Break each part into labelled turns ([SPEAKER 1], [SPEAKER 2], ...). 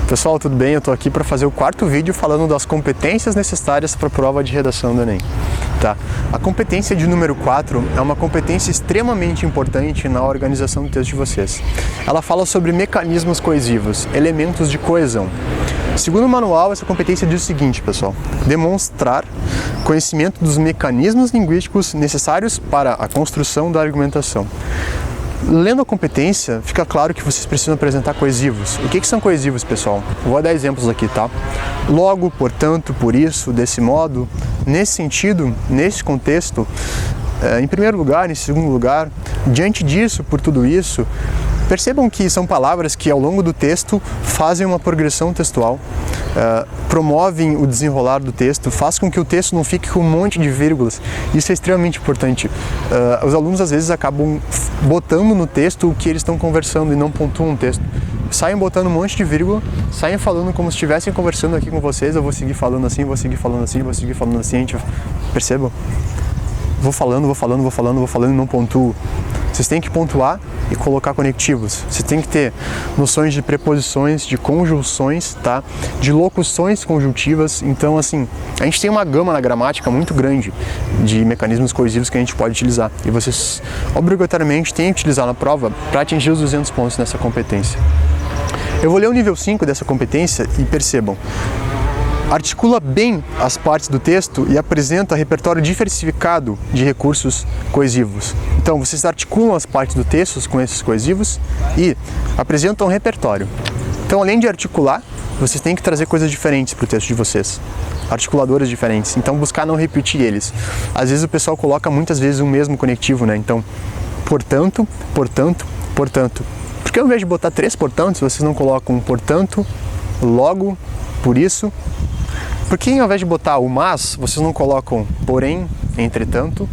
[SPEAKER 1] Pessoal, tudo bem? Eu estou aqui para fazer o quarto vídeo falando das competências necessárias para a prova de redação do Enem. Tá. A competência de número 4 é uma competência extremamente importante na organização do texto de vocês. Ela fala sobre mecanismos coesivos, elementos de coesão. Segundo o manual, essa competência diz o seguinte, pessoal: demonstrar conhecimento dos mecanismos linguísticos necessários para a construção da argumentação. Lendo a competência, fica claro que vocês precisam apresentar coesivos. O que são coesivos, pessoal? Vou dar exemplos aqui, tá? Logo, portanto, por isso, desse modo, nesse sentido, nesse contexto, em primeiro lugar, em segundo lugar, diante disso, por tudo isso. Percebam que são palavras que ao longo do texto fazem uma progressão textual, promovem o desenrolar do texto, faz com que o texto não fique com um monte de vírgulas. Isso é extremamente importante. Os alunos às vezes acabam botando no texto o que eles estão conversando e não pontuam o texto. Saem botando um monte de vírgula, saem falando como se estivessem conversando aqui com vocês. Eu vou seguir falando assim, vou seguir falando assim, vou seguir falando assim. Percebam? Vou falando e não pontuo. Vocês têm que pontuar e colocar conectivos. Vocês têm que ter noções de preposições, de conjunções, tá? De locuções conjuntivas. Então, assim, a gente tem uma gama na gramática muito grande de mecanismos coesivos que a gente pode utilizar. E vocês, obrigatoriamente, têm que utilizar na prova para atingir os 200 pontos nessa competência. Eu vou ler o nível 5 dessa competência e percebam. Articula bem as partes do texto e apresenta repertório diversificado de recursos coesivos. Então, vocês articulam as partes do texto com esses coesivos e apresentam um repertório. Então, além de articular, vocês têm que trazer coisas diferentes para o texto de vocês. Articuladoras diferentes. Então, buscar não repetir eles. Às vezes o pessoal coloca muitas vezes o mesmo conectivo, né? Então, portanto, portanto, portanto. Por que ao invés de botar 3 portantos, vocês não colocam portanto, logo, por isso? Por que ao invés de botar o mas, vocês não colocam porém, entretanto,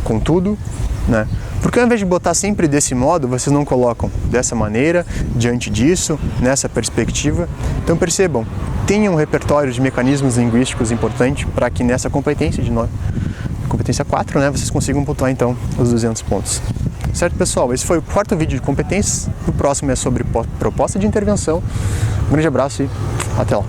[SPEAKER 1] contudo, né? Por que ao invés de botar sempre desse modo, vocês não colocam dessa maneira, diante disso, nessa perspectiva? Então percebam, tenham um repertório de mecanismos linguísticos importante para que nessa competência de competência 4, né, vocês consigam pontuar então os 200 pontos. Certo, pessoal? Esse foi o quarto vídeo de competências. O próximo é sobre proposta de intervenção. Um grande abraço e até lá.